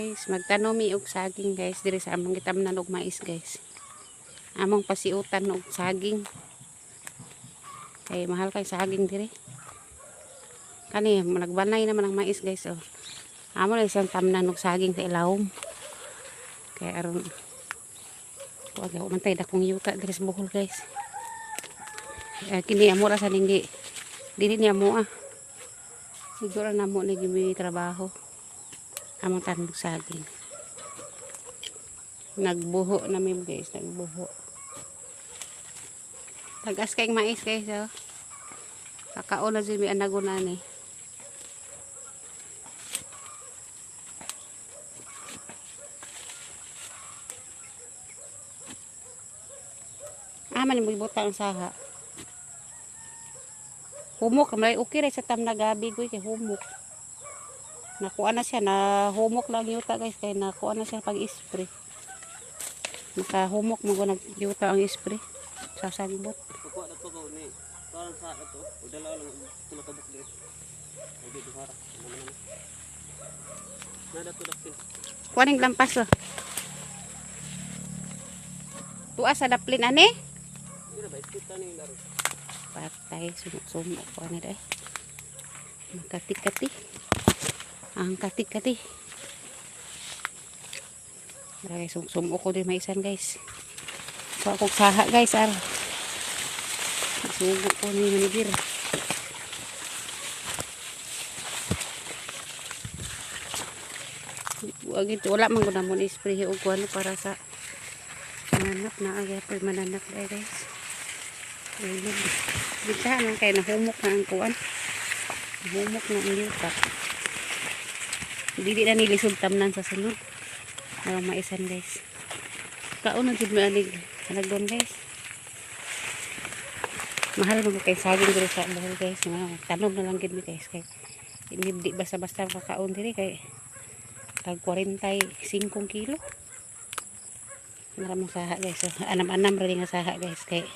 Guys, magtanomi og saging guys diri sa among gitamnan og mais guys. Among pasiutan og saging. Kay mahal kay saging diri. Kani nagbanay naman ang mais guys oh. Amo na isang tamnan og saging sa ilawom. Kay aron wag ako mantay dakong yuta diri sa Bohol guys. Kini amo ra sa ninggi. Dili niya mo siguro na mo ni gimi trabaho. Among tanog saging. Nagbuho namin guys, nagbuho. Tagas kayong mais guys oh. Kakao na si mi anagunan eh. Man mo ibuta ang saha. Humok kamay okay ra sa tamna gabi goy kay humok. Nakuha na siya na humok lang yuta guys kay nakuha na siya pag spray. Naka humok mo nag yuta ang spray sa sagbot. Kuha na to ko ni parang sa ato udala lang tulo ka buklit. Ay di harap. Nada to daplin. Kuning lampas oh. Tuwa sa daplin ani? Patay sumuk-sumuk ko ani dai. Kati-kati. Ang kati-kati. Dai sumuk ko din maisan guys. So ako saha guys ar. Sumuk ko ni manigir. Wala man ko na mo spray og kuno para sa mananak na agay pa mananak dai guys. Bisa man kay nahumok na ang kuan. Nahumok na ang yuta. Dili na nilisod tamnan sa sunod. Para maisan guys. Kaon na jud mi anig kanagdon guys. Mahal mo kay saging diri sa Bohol guys. Tanom na lang gid mi guys kay hindi basta-basta kakaon diri kay tag 45 kilo. Maraming saha guys. Anam-anam ra nga saha guys kay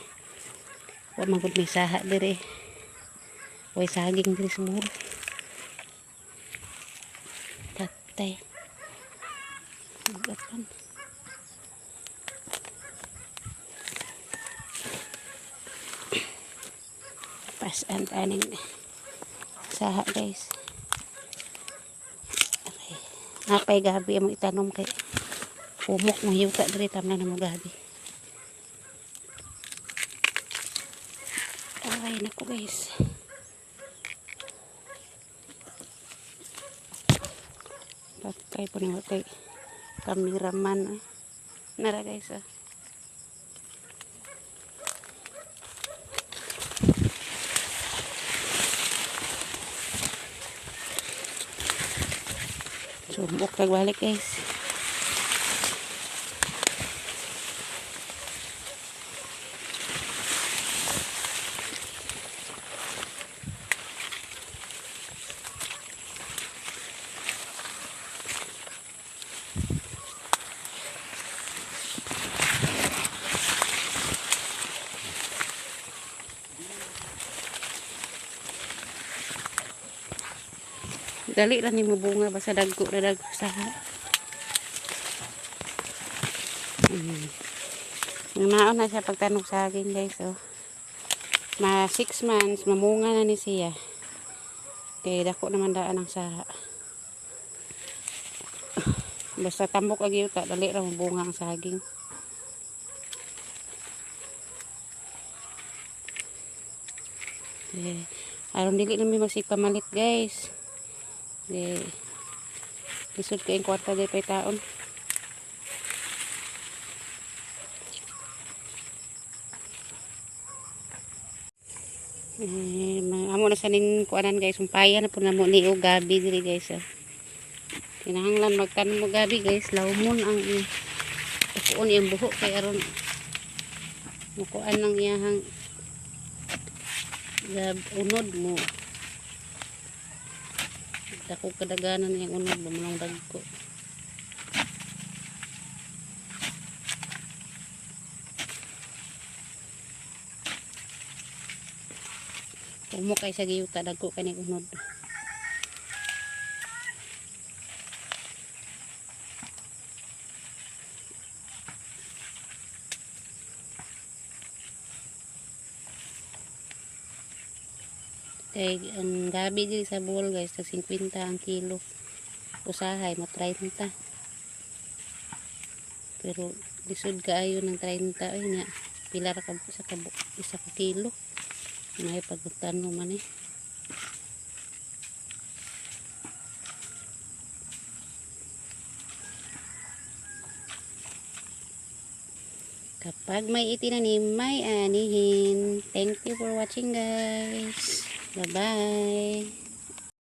wa man gud may saha diri. Way saging diri sa Bohol. Tatay. Gapan. Pasan aning saha guys. Okay. Napay gabi among itanom kay humok ng yuta diri tamnan mo gabi. Ay nako guys. Patay po na kay kameraman. Nara guys Sumbok nagbalik guys. Dali lang yung bunga basta dagko na dagko saha. Naon na siya pagtanog saging guys oh. 6 months mamunga na ni siya. Kay dako naman daan ang saha. Basta tambok ag yuta dali ra bunga ang saging. Aron dili na mi masipamalit guys. Lisod kayong kwarta day pa'y taon. Amo na sa ning kuanan guys, umpayan na po na mo ni o gabi diri guys kinahanglan magtanom mo gabi guys, lawmon ang tukuon yung buho kay aron mukuan ng iyahang unod mo. Dako kadaganan yung unod bumanong dagko. Umo kay sa giyuta dagko kaning unod. Kay ang gabi diri sa Bohol guys, tag 50 ang kilo. Usahay mo 30. Pero lisod kaayo ng 30 ay nya. Pila ra ka sa kabo, isa ka kilo. May pagkutan mo man eh. Kapag may itinanim, may anihin. Thank you for watching guys. Bye-bye.